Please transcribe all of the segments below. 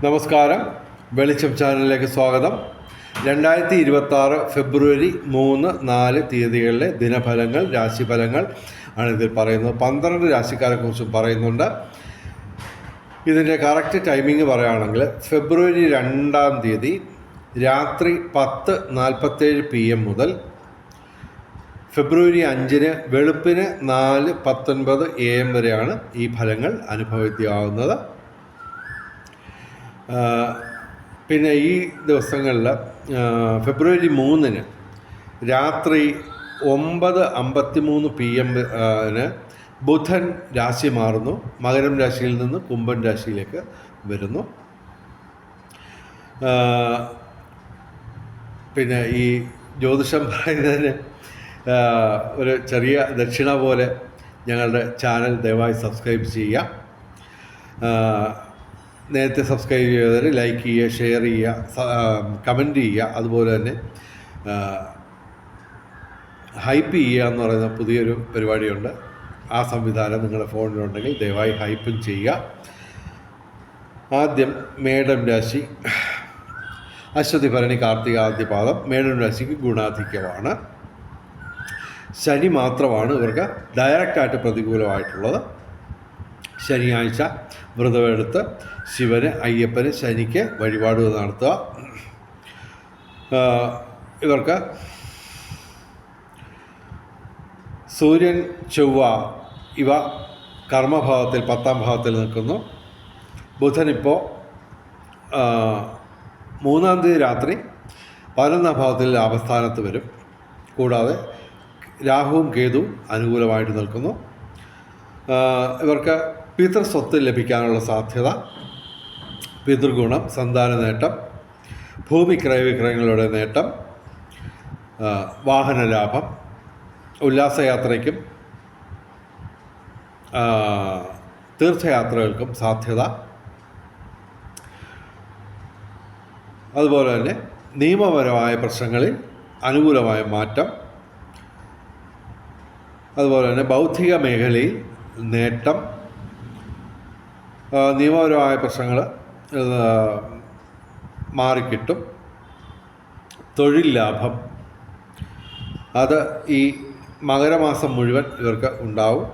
നമസ്കാരം, വെളിച്ചം ചാനലിലേക്ക് സ്വാഗതം. 2026 ഫെബ്രുവരി 3, 4 തീയതികളിലെ ദിനഫലങ്ങൾ, രാശിഫലങ്ങൾ ആണ് ഇതിൽ പറയുന്നത്. 12 രാശിക്കാരെക്കുറിച്ചും പറയുന്നുണ്ട്. ഇതിൻ്റെ കറക്റ്റ് ടൈമിംഗ് പറയുകയാണെങ്കിൽ ഫെബ്രുവരി 2 തീയതി രാത്രി 10:47 PM മുതൽ ഫെബ്രുവരി 5 വെളുപ്പിന് 4:19 AM വരെയാണ് ഈ ഫലങ്ങൾ അനുഭവവേദ്യമാകുന്നത്. പിന്നെ ഈ ദിവസങ്ങളിൽ ഫെബ്രുവരി 3 രാത്രി 9:53 PM ബുധൻ രാശി മാറുന്നു. മകരം രാശിയിൽ നിന്ന് കുംഭൻ രാശിയിലേക്ക് വരുന്നു. പിന്നെ ഈ ജ്യോതിഷം പറയുന്നതിന് ഒരു ചെറിയ ദക്ഷിണ പോലെ ഞങ്ങളുടെ ചാനൽ ദയവായി സബ്സ്ക്രൈബ് ചെയ്യുക. നേരത്തെ സബ്സ്ക്രൈബ് ചെയ്തവർ ലൈക്ക് ചെയ്യുക, ഷെയർ ചെയ്യുക, കമൻറ്റ് ചെയ്യുക. അതുപോലെ തന്നെ ഹൈപ്പ് ചെയ്യുക എന്ന് പറയുന്ന പുതിയൊരു പരിപാടിയുണ്ട്. ആ സംവിധാനം നിങ്ങളുടെ ഫോണിലുണ്ടെങ്കിൽ ദയവായി ഹൈപ്പും ചെയ്യുക. ആദ്യം മേടം രാശി, അശ്വതി ഭരണി കാർത്തിക ആദ്യപാദം. മേടം രാശിക്ക് ഗുണാധിക്യമാണ്. ശനി മാത്രമാണ് ഇവർക്ക് ഡയറക്റ്റായിട്ട് പ്രതികൂലമായിട്ടുള്ളത്. ശനിയാഴ്ച വ്രതമെടുത്ത് ശിവന്, അയ്യപ്പന്, ശനിക്ക് വഴിപാടുകൾ നടത്തുക. ഇവർക്ക് സൂര്യൻ, ചൊവ്വ ഇവ കർമ്മഭാവത്തിൽ 10ാം ഭാവത്തിൽ നിൽക്കുന്നു. ബുധനിപ്പോൾ 3 തീയതി രാത്രി 11ാം ഭാവത്തിൽ ലാഭസ്ഥാനത്ത് വരും. കൂടാതെ രാഹുവും കേതുവും അനുകൂലമായിട്ട് നിൽക്കുന്നു. ഇവർക്ക് പിതൃസ്വത്ത് ലഭിക്കാനുള്ള സാധ്യത, പിതൃഗുണം, സന്താന നേട്ടം, ഭൂമി ക്രയവിക്രയങ്ങളുടെ നേട്ടം, വാഹന ലാഭം, ഉല്ലാസയാത്രയ്ക്കും തീർത്ഥയാത്രകൾക്കും സാധ്യത. അതുപോലെ തന്നെ നിയമപരമായ പ്രശ്നങ്ങളിൽ അനുകൂലമായ മാറ്റം. അതുപോലെ തന്നെ ബൗദ്ധിക മേഖലയിൽ നേട്ടം, നിയമപരമായ പ്രശ്നങ്ങൾ മാറിക്കിട്ടും. തൊഴിൽ ലാഭം അത് ഈ മകരമാസം മുഴുവൻ ഇവർക്ക് ഉണ്ടാവും.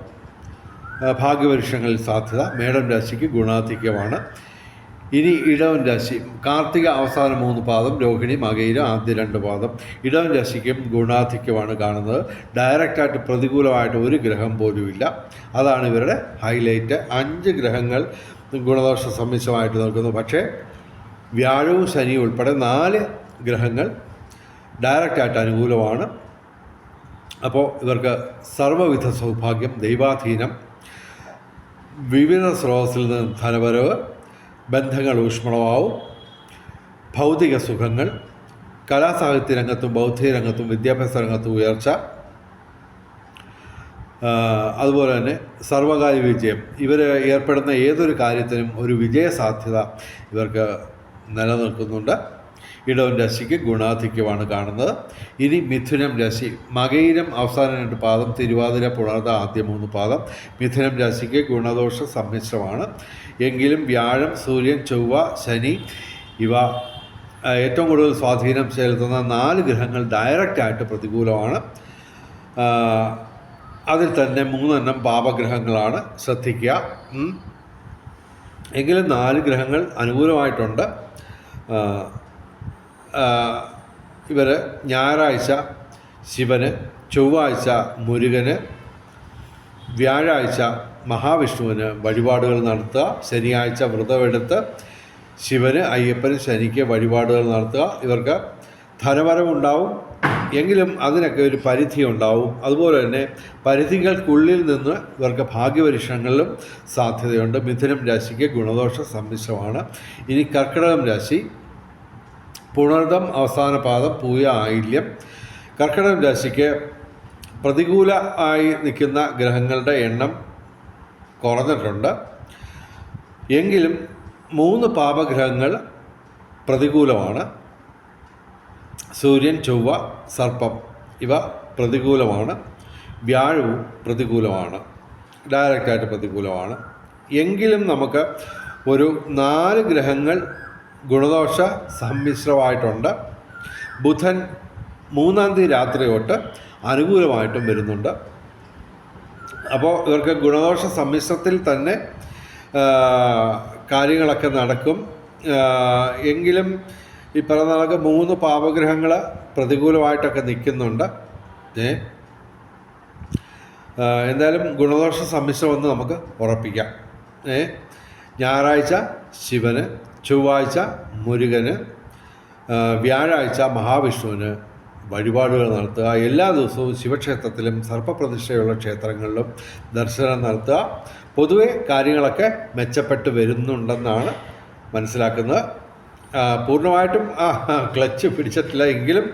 ഭാഗ്യപരീക്ഷങ്ങളിൽ സാധ്യത. മേടം രാശിക്ക് ഗുണാധിക്യമാണ്. ഇനി ഇടവൻ രാശി, കാർത്തിക അവസാന 3 പാദം, രോഹിണി, മകയിരം ആദ്യ 2 പാദം. ഇടവൻ രാശിക്കും ഗുണാധിക്യമാണ് കാണുന്നത്. ഡയറക്റ്റായിട്ട് പ്രതികൂലമായിട്ട് ഒരു ഗ്രഹം പോലുമില്ല. അതാണ് ഇവരുടെ ഹൈലൈറ്റ്. 5 ഗ്രഹങ്ങൾ ഗുണദോഷ സമ്മിശ്രമായിട്ട് നിൽക്കുന്നു. പക്ഷേ വ്യാഴവും ശനിയും ഉൾപ്പെടെ 4 ഗ്രഹങ്ങൾ ഡയറക്റ്റായിട്ട് അനുകൂലമാണ്. അപ്പോൾ ഇവർക്ക് സർവ്വവിധ സൗഭാഗ്യം, ദൈവാധീനം, വിവിധ സ്രോതസ്സിൽ നിന്ന് ധനവരവ്, ബന്ധങ്ങൾ ഊഷ്മളമാവും, ഭൗതിക സുഖങ്ങൾ, കലാസാഹിത്യ രംഗത്തും ബൗദ്ധിക രംഗത്തും വിദ്യാഭ്യാസ രംഗത്തും ഉയർച്ച, അതുപോലെ തന്നെ സർവകാര്യ വിജയം. ഇവർ ഏർപ്പെടുന്ന ഏതൊരു കാര്യത്തിനും ഒരു വിജയസാധ്യത ഇവർക്ക് നിലനിൽക്കുന്നുണ്ട്. ഇടവൻ രാശിക്ക് ഗുണാധിക്യമാണ് കാണുന്നത്. ഇനി മിഥുനം രാശി, മകയിരം അവസാന 2 പാദം, തിരുവാതിര, പുണർത ആദ്യ 3 പാദം. മിഥുനം രാശിക്ക് ഗുണദോഷ സമ്മിശ്രമാണ്. എങ്കിലും വ്യാഴം, സൂര്യൻ, ചൊവ്വ, ശനി ഇവ ഏറ്റവും കൂടുതൽ സ്വാധീനം ചെലുത്തുന്ന 4 ഗ്രഹങ്ങൾ ഡയറക്റ്റായിട്ട് പ്രതികൂലമാണ്. അതിൽ തന്നെ 3 പാപഗ്രഹങ്ങളാണ്, ശ്രദ്ധിക്കുക. എങ്കിലും 4 ഗ്രഹങ്ങൾ അനുകൂലമായിട്ടുണ്ട്. ഇവർ ഞായറാഴ്ച ശിവന്, ചൊവ്വാഴ്ച മുരുകന്, വ്യാഴാഴ്ച മഹാവിഷ്ണുവിന് വഴിപാടുകൾ നടത്തുക. ശനിയാഴ്ച വ്രതമെടുത്ത് ശിവന്, അയ്യപ്പന്, ശനിക്ക് വഴിപാടുകൾ നടത്തുക. ഇവർക്ക് ധനവരവുണ്ടാവും. എങ്കിലും അതിനൊക്കെ ഒരു പരിധി ഉണ്ടാവും. അതുപോലെ തന്നെ പരിധികൾക്കുള്ളിൽ നിന്ന് ഇവർക്ക് ഭാഗ്യപരീക്ഷണങ്ങളിലും സാധ്യതയുണ്ട്. മിഥുനം രാശിക്ക് ഗുണദോഷ സമ്മിശ്രമാണ്. ഇനി കർക്കിടകം രാശി, പുണർദം അവസാന പാദം, പൂയ, ആയില്യം. കർക്കിടകം രാശിക്ക് പ്രതികൂല ആയി നിൽക്കുന്ന ഗ്രഹങ്ങളുടെ എണ്ണം കുറഞ്ഞിട്ടുണ്ട്. എങ്കിലും 3 പാപഗ്രഹങ്ങൾ പ്രതികൂലമാണ്. സൂര്യൻ, ചൊവ്വ, സർപ്പം ഇവ പ്രതികൂലമാണ്. വ്യാഴവും പ്രതികൂലമാണ്, ഡയറക്റ്റായിട്ട് പ്രതികൂലമാണ്. എങ്കിലും നമുക്ക് ഒരു 4 ഗ്രഹങ്ങൾ ഗുണദോഷ സമ്മിശ്രമായിട്ടുണ്ട്. ബുധൻ 3-ാം തീയതി രാത്രി തൊട്ട് അനുകൂലമായിട്ടും വരുന്നുണ്ട്. അപ്പോൾ ഇവർക്ക് ഗുണദോഷ സമ്മിശ്രത്തിൽ തന്നെ കാര്യങ്ങളൊക്കെ നടക്കും. എങ്കിലും ഈ പറഞ്ഞ കണക്ക് 3 പാപഗ്രഹങ്ങൾ പ്രതികൂലമായിട്ടൊക്കെ നിൽക്കുന്നുണ്ട്. എന്തായാലും ഗുണദോഷ സമ്മിശ്രമെന്ന് നമുക്ക് ഉറപ്പിക്കാം. ഞായറാഴ്ച ശിവന്, ചൊവ്വാഴ്ച മുരുകന്, വ്യാഴാഴ്ച മഹാവിഷ്ണുവിന് വഴിപാടുകൾ നടത്തുക. എല്ലാ ദിവസവും ശിവക്ഷേത്രത്തിലും സർപ്പപ്രതിഷ്ഠയുള്ള ക്ഷേത്രങ്ങളിലും ദർശനം നടത്തുക. പൊതുവെ കാര്യങ്ങളൊക്കെ മെച്ചപ്പെട്ട് വരുന്നുണ്ടെന്നാണ് മനസ്സിലാക്കുന്നത്. പൂർണ്ണമായിട്ടും ക്ലച്ച് പിടിച്ചിട്ടില്ല എങ്കിലും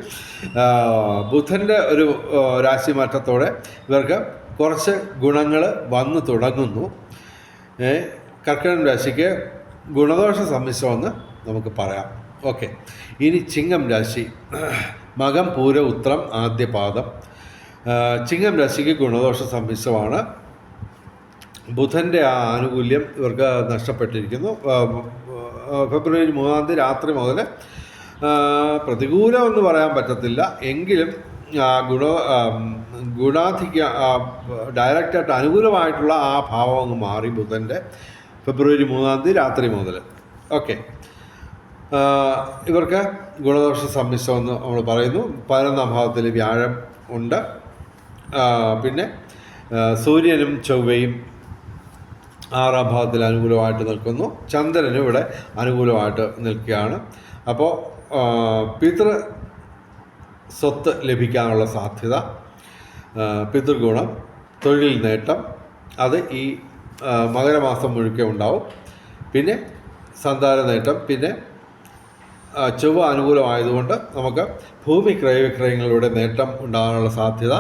ബുധൻ്റെ ഒരു രാശിമാറ്റത്തോടെ ഇവർക്ക് കുറച്ച് ഗുണങ്ങൾ വന്നു തുടങ്ങുന്നു. കർക്കിടകം രാശിക്ക് ഗുണദോഷ സമ്മിശ്രമെന്ന് നമുക്ക് പറയാം. ഓക്കെ, ഇനി ചിങ്ങം രാശി, മകം പൂര ഉത്രം ആദ്യ പാദം. ചിങ്ങം രാശിക്ക് ഗുണദോഷ സമ്മിശ്രമാണ്. ബുധൻ്റെ ആ ആനുകൂല്യം ഇവർക്ക് നഷ്ടപ്പെട്ടിരിക്കുന്നു. ഫെബ്രുവരി 3-ാം തീയതി രാത്രി മുതൽ പ്രതികൂലമെന്ന് പറയാൻ പറ്റത്തില്ല, എങ്കിലും ഡയറക്റ്റായിട്ട് അനുകൂലമായിട്ടുള്ള ആ ഭാവം അങ്ങ് മാറി ബുധൻ്റെ ഫെബ്രുവരി 3-ാം തീയതി രാത്രി മുതൽ. ഓക്കെ, ഇവർക്ക് ഗുണദോഷ സമ്മിശ്രമെന്ന് നമ്മൾ പറയുന്നു. 11-ാം ഭാവത്തിൽ വ്യാഴം ഉണ്ട്. പിന്നെ സൂര്യനും ചൊവ്വയും 6-ാം ഭാവത്തിൽ അനുകൂലമായിട്ട് നിൽക്കുന്നു. ചന്ദ്രനും ഇവിടെ അനുകൂലമായിട്ട് നിൽക്കുകയാണ്. അപ്പോൾ പിതൃ സ്വത്ത് ലഭിക്കാനുള്ള സാധ്യത, പിതൃഗുണം, തൊഴിൽ നേട്ടം അത് ഈ മകരമാസം മുഴുക്കെ ഉണ്ടാവും. പിന്നെ സന്താന നേട്ടം, പിന്നെ ചൊവ്വ അനുകൂലമായതുകൊണ്ട് നമുക്ക് ഭൂമി ക്രയവിക്രയങ്ങളുടെ നേട്ടം ഉണ്ടാകാനുള്ള സാധ്യത.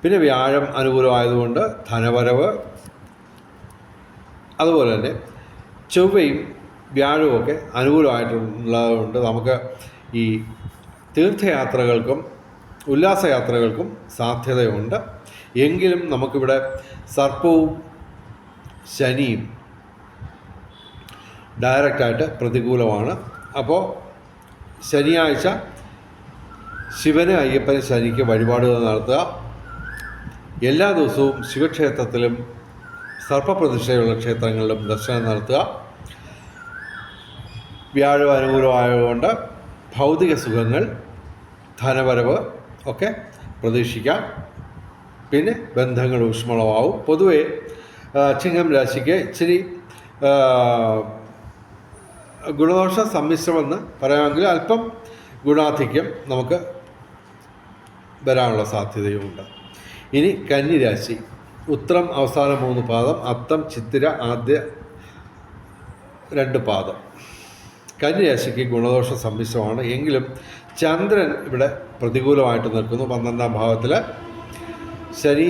പിന്നെ വ്യാഴം അനുകൂലമായതുകൊണ്ട് ധനവരവ്. അതുപോലെ തന്നെ ചൊവ്വയും വ്യാഴവും ഒക്കെ അനുകൂലമായിട്ടുള്ളതുകൊണ്ട് നമുക്ക് ഈ തീർത്ഥയാത്രകൾക്കും ഉല്ലാസയാത്രകൾക്കും സാധ്യതയുണ്ട്. എങ്കിലും നമുക്കിവിടെ സർപ്പവും ശനിയും ഡയറക്റ്റായിട്ട് പ്രതികൂലമാണ്. അപ്പോൾ ശനിയാഴ്ച ശിവന്, അയ്യപ്പന്, ശനിക്ക് വഴിപാടുകൾ നടത്തുക. എല്ലാ ദിവസവും ശിവക്ഷേത്രത്തിലും സർപ്പപ്രതിഷ്ഠയുള്ള ക്ഷേത്രങ്ങളിലും ദർശനം നടത്തുക. വ്യാഴം അനുകൂലമായതുകൊണ്ട് ഭൗതിക സുഖങ്ങൾ, ധനവരവ് ഒക്കെ പ്രതീക്ഷിക്കാം. പിന്നെ ബന്ധങ്ങൾ ഊഷ്മളമാവും. പൊതുവെ ചിങ്ങം രാശിക്ക് ഇച്ചിരി ഗുണദോഷ സമ്മിശ്രമെന്ന് പറയാമെങ്കിൽ അല്പം ഗുണാധിക്യം നമുക്ക് വരാനുള്ള സാധ്യതയുമുണ്ട്. ഇനി കന്നിരാശി, ഉത്രം അവസാന 3 പാദം, അത്തം ചിത്തിര ആദ്യ 2 പാദം. കന്നിരാശിക്ക് ഗുണദോഷ സമ്മിശ്രമാണ്. എങ്കിലും ചന്ദ്രൻ ഇവിടെ പ്രതികൂലമായിട്ട് നിൽക്കുന്നു 12-ാം ഭാവത്തിൽ. ശനി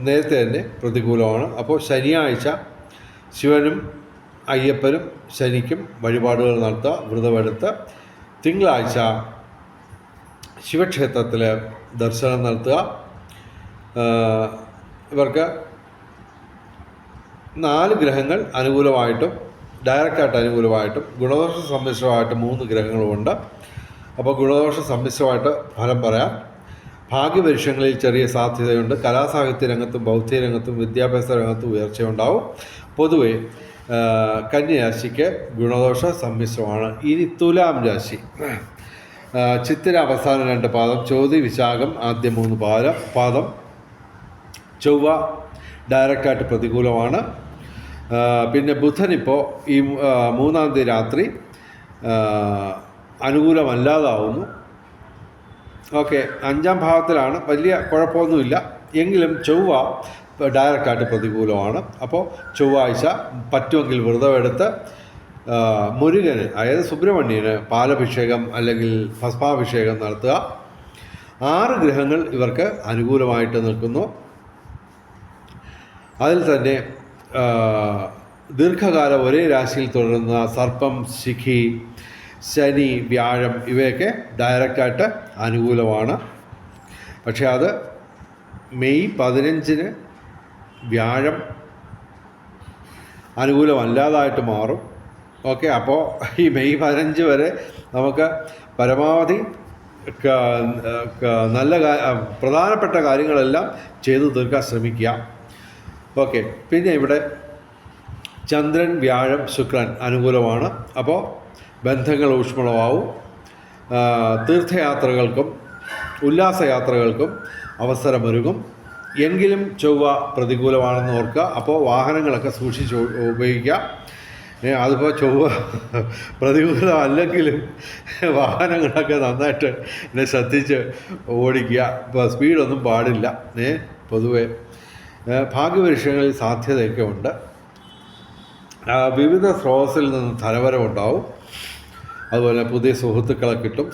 നേരത്തെ തന്നെ പ്രതികൂലമാണ്. അപ്പോൾ ശനിയാഴ്ച ശിവനും അയ്യപ്പനും ശനിക്കും വഴിപാടുകൾ നടത്തുക, വ്രതമെടുത്ത്. തിങ്കളാഴ്ച ശിവക്ഷേത്രത്തിൽ ദർശനം നടത്തുക. ഇവർക്ക് 4 ഗ്രഹങ്ങൾ അനുകൂലമായിട്ടും ഡയറക്റ്റായിട്ട് അനുകൂലമായിട്ടും ഗുണദോഷ സമ്മിശ്രമായിട്ട് 3 ഗ്രഹങ്ങളുമുണ്ട്. അപ്പോൾ ഗുണദോഷ സമ്മിശ്രമായിട്ട് ഫലം പറയാം. ഭാഗ്യപരീക്ഷങ്ങളിൽ ചെറിയ സാധ്യതയുണ്ട്. കലാസാഹിത്യ രംഗത്തും ബൗദ്ധിക രംഗത്തും വിദ്യാഭ്യാസ രംഗത്തും ഉയർച്ചയുണ്ടാവും. പൊതുവെ കന്യരാശിക്ക് ഗുണദോഷ സമ്മിശ്രമാണ്. ഇനി തുലാം രാശി, ചിത്തിര അവസാന 2 പാദം, ചോതി വിശാഖം ആദ്യ 3 പാദം. ചൊവ്വ ഡയറക്റ്റായിട്ട് പ്രതികൂലമാണ്. പിന്നെ ബുധൻ ഇപ്പോൾ ഈ 3-ാം തീയതി രാത്രി അനുകൂലമല്ലാതാവുന്നു. ഓക്കെ, 5-ാം ഭാവത്തിലാണ്, വലിയ കുഴപ്പമൊന്നുമില്ല. എങ്കിലും ചൊവ്വ ഡയറക്റ്റായിട്ട് പ്രതികൂലമാണ്. അപ്പോൾ ചൊവ്വാഴ്ച പറ്റുമെങ്കിൽ വ്രതമെടുത്ത് മുരുകന്, അതായത് സുബ്രഹ്മണ്യന് പാലഭിഷേകം അല്ലെങ്കിൽ ഭസ്മാഭിഷേകം നടത്തുക. 6 ഗ്രഹങ്ങൾ ഇവർക്ക് അനുകൂലമായിട്ട് നിൽക്കുന്നു. അതിൽ തന്നെ ദീർഘകാലം ഒരേ രാശിയിൽ തുടരുന്ന സർപ്പം, ശിഖി, ശനി, വ്യാഴം ഇവയൊക്കെ ഡയറക്റ്റായിട്ട് അനുകൂലമാണ്. പക്ഷേ അത് മെയ് 15-ന് വ്യാഴം അനുകൂലമല്ലാതായിട്ട് മാറും. ഓക്കെ, അപ്പോൾ ഈ മെയ് 15 വരെ നമുക്ക് പരമാവധി നല്ല പ്രധാനപ്പെട്ട കാര്യങ്ങളെല്ലാം ചെയ്തു തീർക്കാൻ ശ്രമിക്കുക. ഓക്കെ, പിന്നെ ഇവിടെ ചന്ദ്രൻ, വ്യാഴം, ശുക്രൻ അനുകൂലമാണ്. അപ്പോൾ ബന്ധങ്ങൾ ഊഷ്മളമാവും. തീർത്ഥയാത്രകൾക്കും ഉല്ലാസയാത്രകൾക്കും അവസരമൊരുങ്ങും. എങ്കിലും ചൊവ്വ പ്രതികൂലമാണെന്ന് ഓർക്കുക. അപ്പോൾ വാഹനങ്ങളൊക്കെ സൂക്ഷിച്ച് ഉപയോഗിക്കുക. അതിപ്പോൾ ചൊവ്വ പ്രതികൂലമല്ലെങ്കിലും വാഹനങ്ങളൊക്കെ നന്നായിട്ട് ശ്രദ്ധിച്ച് ഓടിക്കുക. ഇപ്പോൾ സ്പീഡൊന്നും പാടില്ല. പൊതുവെ ഭാഗ്യപരീക്ഷകളിൽ സാധ്യതയൊക്കെ ഉണ്ട്. വിവിധ സ്രോതസ്സിൽ നിന്ന് ധനവരവുണ്ടാവും. അതുപോലെ പുതിയ സുഹൃത്തുക്കളെ കിട്ടും.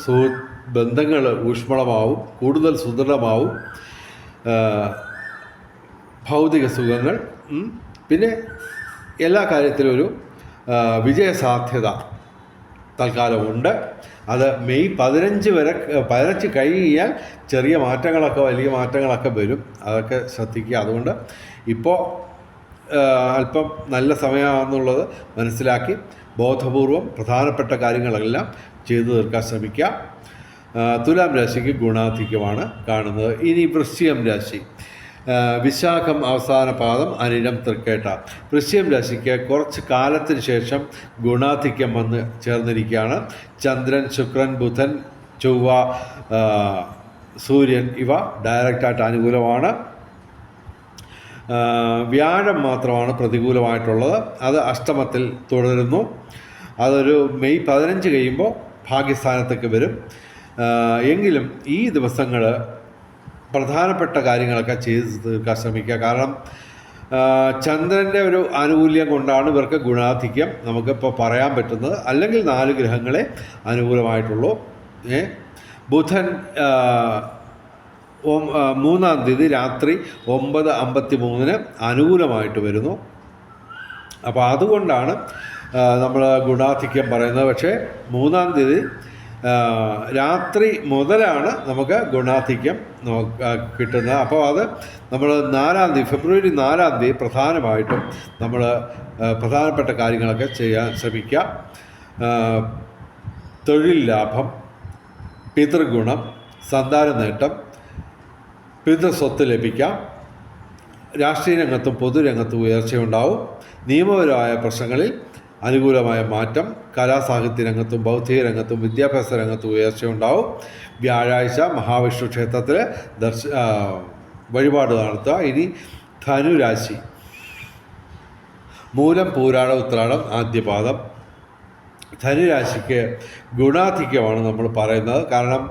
ബന്ധങ്ങൾ ഊഷ്മളമാവും, കൂടുതൽ സുദൃഢമാവും. ഭൗതിക സുഖങ്ങൾ, പിന്നെ എല്ലാ കാര്യത്തിലും ഒരു വിജയസാധ്യത തൽക്കാലമുണ്ട്. അത് മെയ് 15 വരെ 15 കഴിഞ്ഞാൽ ചെറിയ മാറ്റങ്ങളൊക്കെ വലിയ മാറ്റങ്ങളൊക്കെ വരും. അതൊക്കെ ശ്രദ്ധിക്കുക. അതുകൊണ്ട് ഇപ്പോൾ അല്പം നല്ല സമയമാണെന്നുള്ളത് മനസ്സിലാക്കി ബോധപൂർവം പ്രധാനപ്പെട്ട കാര്യങ്ങളെല്ലാം ചെയ്തു തീർക്കാൻ ശ്രമിക്കുക. തുലാം രാശിക്ക് ഗുണാധിക്യമാണ് കാണുന്നത്. ഇനി വൃശ്ചികം രാശി, വിശാഖം അവസാന പാദം, അനിഴം തൃക്കേട്ട. വൃശ്ചികം രാശിക്ക് കുറച്ച് കാലത്തിന് ശേഷം ഗുണാധിക്യം വന്ന് ചേർന്നിരിക്കുകയാണ്. ചന്ദ്രൻ, ശുക്രൻ, ബുധൻ, ചൊവ്വ, സൂര്യൻ ഇവ ഡയറക്റ്റായിട്ട് അനുകൂലമാണ്. വ്യാഴം മാത്രമാണ് പ്രതികൂലമായിട്ടുള്ളത്. അത് അഷ്ടമത്തിൽ തുടരുന്നു. അതൊരു മെയ് 15 കഴിയുമ്പോൾ ഭാഗ്യസ്ഥാനത്തേക്ക് വരും. എങ്കിലും ഈ ദിവസങ്ങൾ പ്രധാനപ്പെട്ട കാര്യങ്ങളൊക്കെ ചെയ്ത് തീർക്കാൻ ശ്രമിക്കുക. കാരണം ചന്ദ്രൻ്റെ ഒരു ആനുകൂല്യം കൊണ്ടാണ് ഇവർക്ക് ഗുണാധിക്യം നമുക്കിപ്പോൾ പറയാൻ പറ്റുന്നത്. അല്ലെങ്കിൽ 4 ഗ്രഹങ്ങളെ അനുകൂലമായിട്ടുള്ളൂ. ബുധൻ 3-ാം തീയതി രാത്രി 9:53 അനുകൂലമായിട്ട് വരുന്നു. അപ്പോൾ അതുകൊണ്ടാണ് നമ്മൾ ഗുണാധിക്യം പറയുന്നത്. പക്ഷേ 3-ാം തീയതി രാത്രി മുതലാണ് നമുക്ക് ഗുണാധിക്യം കിട്ടുന്നത്. അപ്പോൾ അത് നമ്മൾ 4-ാം തീയതി ഫെബ്രുവരി 4-ാം തീയതി പ്രധാനമായിട്ടും നമ്മൾ പ്രധാനപ്പെട്ട കാര്യങ്ങളൊക്കെ ചെയ്യാൻ ശ്രമിക്കുക. തൊഴിൽ ലാഭം, പിതൃഗുണം, സന്താന നേട്ടം, പിതൃസ്വത്ത് ലഭിക്കാം. രാഷ്ട്രീയ രംഗത്തും പൊതുരംഗത്തും ഉയർച്ചയുണ്ടാവും. നിയമപരമായ പ്രശ്നങ്ങളിൽ അനുകൂലമായ മാറ്റം. കലാസാഹിത്യ രംഗത്തും ബൗദ്ധിക രംഗത്തും വിദ്യാഭ്യാസ രംഗത്തും ഉയർച്ചയുണ്ടാവും. വ്യാഴാഴ്ച മഹാവിഷ്ണു ക്ഷേത്രത്തിൽ വഴിപാട് നടത്തുക. ഇനി ധനുരാശി, മൂലം, പൂരാടം, ഉത്രാടം, ആദ്യപാദം. ധനുരാശിക്ക് ഗുണാധിക്യമാണ് നമ്മൾ പറയുന്നത്. കാരണം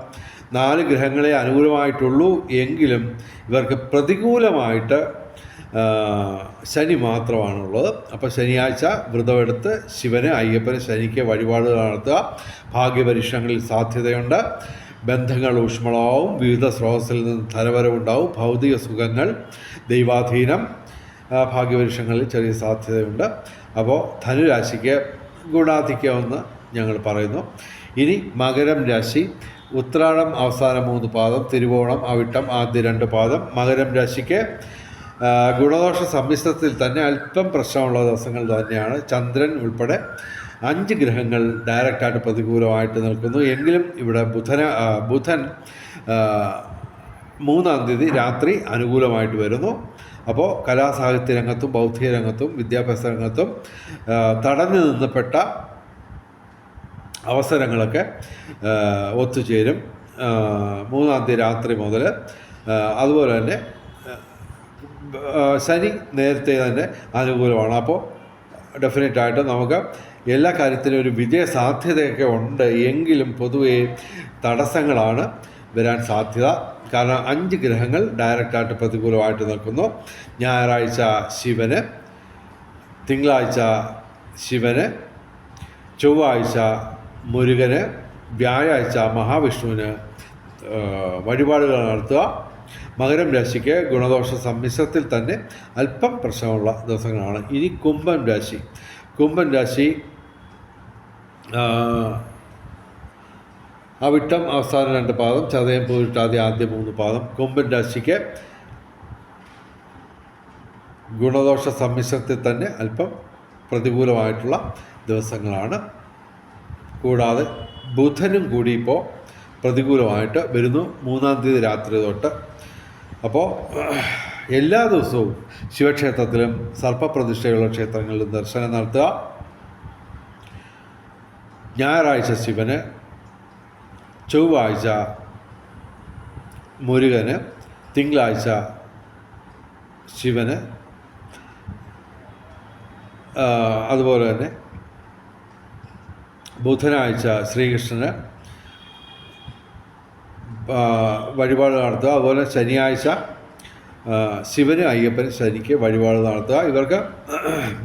4 ഗ്രഹങ്ങളെ അനുകൂലമായിട്ടുള്ളൂ. എങ്കിലും ഇവർക്ക് പ്രതികൂലമായിട്ട് ശനി മാത്രമാണുള്ളത്. അപ്പോൾ ശനിയാഴ്ച വ്രതമെടുത്ത് ശിവന്, അയ്യപ്പന്, ശനിക്ക് വഴിപാടുകൾ നടത്തുക. ഭാഗ്യപരീക്ഷണങ്ങളിൽ സാധ്യതയുണ്ട്. ബന്ധങ്ങൾ ഊഷ്മളമാവും. വിവിധ സ്രോതസ്സിൽ നിന്ന് ധനവരവുണ്ടാവും. ഭൗതിക സുഖങ്ങൾ, ദൈവാധീനം, ഭാഗ്യപരീക്ഷണങ്ങളിൽ ചെറിയ സാധ്യതയുണ്ട്. അപ്പോൾ ധനുരാശിക്ക് ഗുണാധിക്യമെന്ന് ഞങ്ങൾ പറയുന്നു. ഇനി മകരം രാശി, ഉത്രാടം അവസാന 3 പാദം, തിരുവോണം, അവിട്ടം ആദ്യ 2 പാദം. മകരം രാശിക്ക് ഗുണദോഷ സമ്മിശ്രത്തിൽ തന്നെ അല്പം പ്രശ്നമുള്ള ദിവസങ്ങൾ തന്നെയാണ്. ചന്ദ്രൻ ഉൾപ്പെടെ 5 ഗ്രഹങ്ങൾ ഡയറക്റ്റായിട്ട് പ്രതികൂലമായിട്ട് നിൽക്കുന്നു. എങ്കിലും ഇവിടെ ബുധൻ 3-ാം തീയതി രാത്രി അനുകൂലമായിട്ട് വരുന്നു. അപ്പോൾ കലാസാഹിത്യ രംഗത്തും ബൗദ്ധിക രംഗത്തും വിദ്യാഭ്യാസ രംഗത്തും തടഞ്ഞു നിന്നപ്പെട്ട അവസരങ്ങളൊക്കെ ഒത്തുചേരും 3-ാം തീയതി രാത്രി മുതൽ. അതുപോലെ തന്നെ ശനി നേരത്തെ തന്നെ അനുകൂലമാണ്. അപ്പോൾ ഡെഫിനറ്റായിട്ട് നമുക്ക് എല്ലാ കാര്യത്തിലും ഒരു വിജയ സാധ്യതയൊക്കെ ഉണ്ട്. എങ്കിലും പൊതുവേ തടസ്സങ്ങളാണ് വരാൻ സാധ്യത. കാരണം 5 ഗ്രഹങ്ങൾ ഡയറക്റ്റായിട്ട് പ്രതികൂലമായിട്ട് നിൽക്കുന്നു. ഞായറാഴ്ച ശിവന്, തിങ്കളാഴ്ച ശിവന്, ചൊവ്വാഴ്ച മുരുകന്, വ്യാഴാഴ്ച മഹാവിഷ്ണുവിന് വഴിപാടുകൾ നടത്തുക. മകരം രാശിക്ക് ഗുണദോഷ സമ്മിശ്രത്തിൽ തന്നെ അല്പം പ്രശ്നമുള്ള ദിവസങ്ങളാണ്. ഇനി കുംഭം രാശി, കുംഭം രാശി അവിട്ടം അവസാന 2 പാദം, ചതയം, പൂരിട്ടാതി ആദ്യ 3 പാദം. കുംഭം രാശിക്ക് ഗുണദോഷ സമ്മിശ്രത്തിൽ തന്നെ അല്പം പ്രതികൂലമായിട്ടുള്ള ദിവസങ്ങളാണ്. കൂടാതെ ബുധനും കൂടി ഇപ്പോൾ പ്രതികൂലമായിട്ട് വരുന്നു 3-ാം തീയതി രാത്രി തൊട്ട്. അപ്പോൾ എല്ലാ ദിവസവും ശിവക്ഷേത്രത്തിലും സർപ്പപ്രതിഷ്ഠയുള്ള ക്ഷേത്രങ്ങളിലും ദർശനം നടത്തുക. ഞായറാഴ്ച ശിവന്, ചൊവ്വാഴ്ച മുരുകന്, തിങ്കളാഴ്ച ശിവന്, അതുപോലെ തന്നെ ബുധനാഴ്ച ശ്രീകൃഷ്ണന് വഴിപാട് നടത്തുക. അതുപോലെ ശനിയാഴ്ച ശിവന്, അയ്യപ്പന്, ശനിക്ക് വഴിപാട് നടത്തുക. ഇവർക്ക്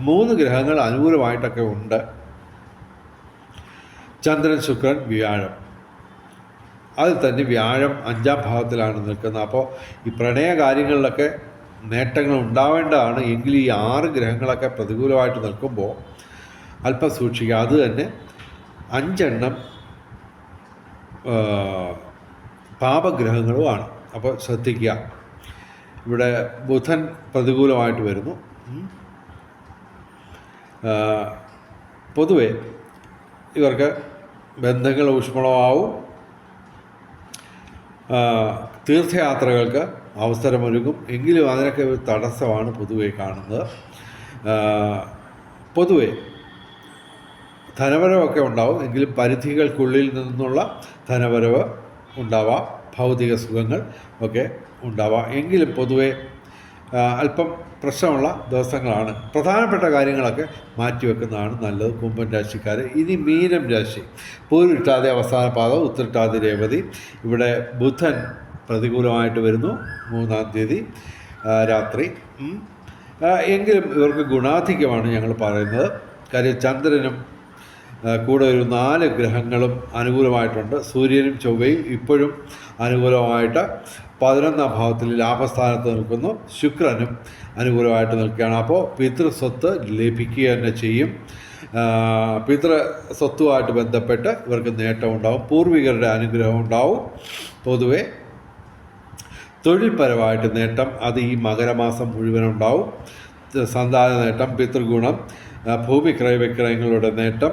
3 ഗ്രഹങ്ങൾ അനുകൂലമായിട്ടൊക്കെ ഉണ്ട്. ചന്ദ്രൻ, ശുക്രൻ, വ്യാഴം. അതിൽ തന്നെ വ്യാഴം 5-ാം ഭാവത്തിലാണ് നിൽക്കുന്നത്. അപ്പോൾ ഈ പ്രണയ കാര്യങ്ങളിലൊക്കെ നേട്ടങ്ങൾ ഉണ്ടാവേണ്ടതാണ്. എങ്കിൽ ഈ 6 ഗ്രഹങ്ങളൊക്കെ പ്രതികൂലമായിട്ട് നിൽക്കുമ്പോൾ അല്പം സൂക്ഷിക്കുക. അത് തന്നെ 5 എണ്ണം പാപഗ്രഹങ്ങളുമാണ്. അപ്പോൾ ശ്രദ്ധിക്കുക. ഇവിടെ ബുധൻ പ്രതികൂലമായിട്ട് വരുന്നു. പൊതുവെ ഇവർക്ക് ബന്ധങ്ങൾ ഊഷ്മളമാവും. തീർത്ഥയാത്രകൾക്ക് അവസരമൊരുങ്ങും. എങ്കിലും അതിനൊക്കെ ഒരു തടസ്സമാണ് പൊതുവെ കാണുന്നത്. പൊതുവെ ധനവരവൊക്കെ ഉണ്ടാവും. എങ്കിലും പരിധികൾക്കുള്ളിൽ നിന്നുള്ള ധനവരവ് ഉണ്ടാവാം. ഭൗതിക സുഖങ്ങൾ ഒക്കെ ഉണ്ടാവാം. എങ്കിലും പൊതുവെ അല്പം പ്രശ്നമുള്ള ദിവസങ്ങളാണ്. പ്രധാനപ്പെട്ട കാര്യങ്ങളൊക്കെ മാറ്റിവെക്കുന്നതാണ് നല്ലത് കുംഭൻ രാശിക്കാർ. ഇനി മീനം രാശി. പൂരിട്ടാതി അവസാന പാദം, ഉത്രട്ടാതി രേവതി. ഇവിടെ ബുധൻ പ്രതികൂലമായിട്ട് വരുന്നു 3-ാം തീയതി രാത്രി. എങ്കിലും ഇവർക്ക് ഗുണാധിക്യമാണ് ഞങ്ങൾ പറയുന്നത്. കാര്യം ചന്ദ്രനും കൂടെ ഒരു 4 ഗ്രഹങ്ങളും അനുകൂലമായിട്ടുണ്ട്. സൂര്യനും ചൊവ്വയും ഇപ്പോഴും അനുകൂലമായിട്ട് 11-ാം ഭാവത്തിൽ ലാഭസ്ഥാനത്ത് നിൽക്കുന്നു. ശുക്രനും അനുകൂലമായിട്ട് നിൽക്കുകയാണ്. അപ്പോൾ പിതൃസ്വത്ത് ലഭിക്കുക തന്നെ ചെയ്യും. പിതൃസ്വത്തുമായിട്ട് ബന്ധപ്പെട്ട് ഇവർക്ക് നേട്ടമുണ്ടാവും. പൂർവികരുടെ അനുഗ്രഹം ഉണ്ടാവും. പൊതുവെ തൊഴിൽപരമായിട്ട് നേട്ടം അത് ഈ മകരമാസം മുഴുവനുണ്ടാവും. സന്താന നേട്ടം, പിതൃഗുണം, ഭൂമി ക്രയവിക്രയങ്ങളുടെ നേട്ടം,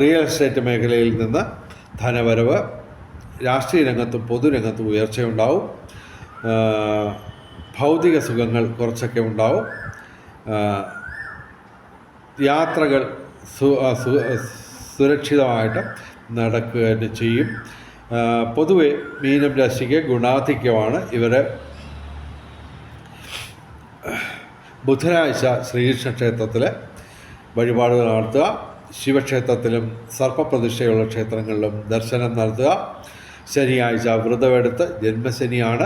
റിയൽ എസ്റ്റേറ്റ് മേഖലയിൽ നിന്ന് ധനവരവ്, രാഷ്ട്രീയ രംഗത്തും പൊതുരംഗത്തും ഉയർച്ചയുണ്ടാവും. ഭൗതിക സുഖങ്ങൾ കുറച്ചൊക്കെ ഉണ്ടാവും. യാത്രകൾ സുരക്ഷിതമായിട്ട് നടക്കുക തന്നെ ചെയ്യും. പൊതുവെ മീനം രാശിക്ക് ഗുണാധിക്യമാണ്. ഇവർ ബുധനാഴ്ച ശ്രീകൃഷ്ണ ക്ഷേത്രത്തിൽ വഴിപാടുകൾ നടത്തുക. ശിവക്ഷേത്രത്തിലും സർപ്പപ്രതിഷ്ഠയുള്ള ക്ഷേത്രങ്ങളിലും ദർശനം നടത്തുക. ശനിയാഴ്ച വ്രതമെടുത്ത്, ജന്മശനിയാണ്,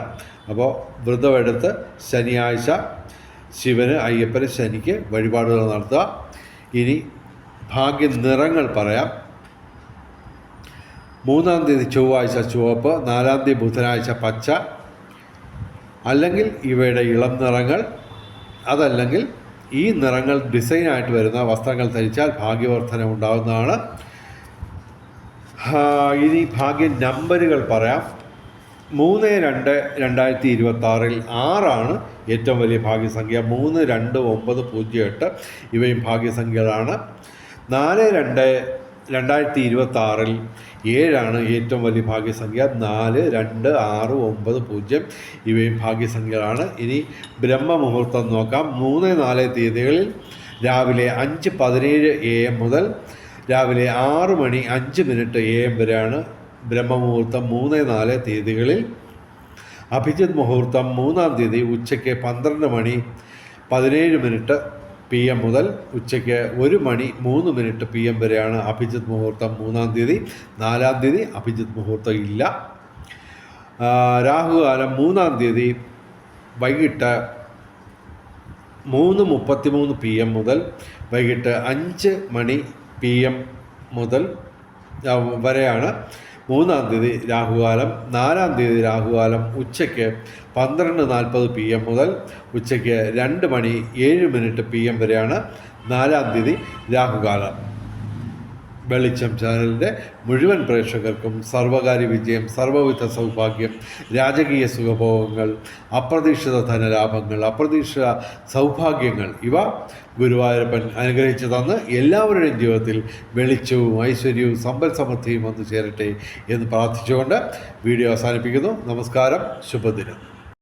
അപ്പോൾ വ്രതമെടുത്ത് ശനിയാഴ്ച ശിവന്, അയ്യപ്പന്, ശനിക്ക് വഴിപാടുകൾ നടത്തുക. ഇനി ഭാഗ്യ നിറങ്ങൾ പറയാം. 3-ാം തീയതി ചൊവ്വാഴ്ച ചുവപ്പ്, 4-ാം തീയതി ബുധനാഴ്ച പച്ച, അല്ലെങ്കിൽ ഇവയുടെ ഇളം നിറങ്ങൾ, അതല്ലെങ്കിൽ ഈ നിറങ്ങൾ ഡിസൈനായിട്ട് വരുന്ന വസ്ത്രങ്ങൾ ധരിച്ചാൽ ഭാഗ്യവർദ്ധന ഉണ്ടാകുന്നതാണ്. ഇനി ഭാഗ്യ നമ്പറുകൾ പറയാം. 3-2-2026 6 ഏറ്റവും വലിയ ഭാഗ്യസംഖ്യ. 3, 2, 9, 0, 8 ഇവയും ഭാഗ്യസംഖ്യകളാണ്. 4-2-2026 7 ഏറ്റവും വലിയ ഭാഗ്യസംഖ്യ. 4, 2, 6, 9, 0 ഇവയും ഭാഗ്യസംഖ്യകളാണ്. ഇനി ബ്രഹ്മമുഹൂർത്തം നോക്കാം. 3, 4 തീയതികളിൽ രാവിലെ 5:17 AM മുതൽ രാവിലെ 6:05 AM വരെയാണ് ബ്രഹ്മമുഹൂർത്തം. 3, 4 തീയതികളിൽ അഭിജിത്ത് മുഹൂർത്തം 3-ാം തീയതി ഉച്ചയ്ക്ക് 12:17 PM മുതൽ ഉച്ചയ്ക്ക് 1:03 PM വരെയാണ് അഭിജിത്ത് മുഹൂർത്തം 3-ാം തീയതി. 4-ാം തീയതി അഭിജിത്ത് മുഹൂർത്തം ഇല്ല. രാഹുകാലം 3-ാം തീയതി വൈകിട്ട് 3:33 PM മുതൽ വൈകിട്ട് 5:00 PM മുതൽ വരെയാണ് 3-ാം തീയതി രാഹുകാലം. 4-ാം തീയതി രാഹുകാലം ഉച്ചയ്ക്ക് 12:40 PM മുതൽ ഉച്ചയ്ക്ക് 2:07 PM വരെയാണ് 4-ാം തീയതി രാഹുകാലം. വെളിച്ചം ചാനലിൻ്റെ മുഴുവൻ പ്രേക്ഷകർക്കും സർവകാര്യ വിജയം, സർവ്വവിധ സൗഭാഗ്യം, രാജകീയ സുഖഭോഗങ്ങൾ, അപ്രതീക്ഷിത ധനലാഭങ്ങൾ, അപ്രതീക്ഷിത സൗഭാഗ്യങ്ങൾ ഇവ ഗുരുവായൂരപ്പൻ അനുഗ്രഹിച്ചു തന്ന് എല്ലാവരുടെയും ജീവിതത്തിൽ വെളിച്ചവും ഐശ്വര്യവും സമ്പൽ സമൃദ്ധിയും വന്നു ചേരട്ടെ എന്ന് പ്രാർത്ഥിച്ചുകൊണ്ട് വീഡിയോ അവസാനിപ്പിക്കുന്നു. നമസ്കാരം, ശുഭദിനം.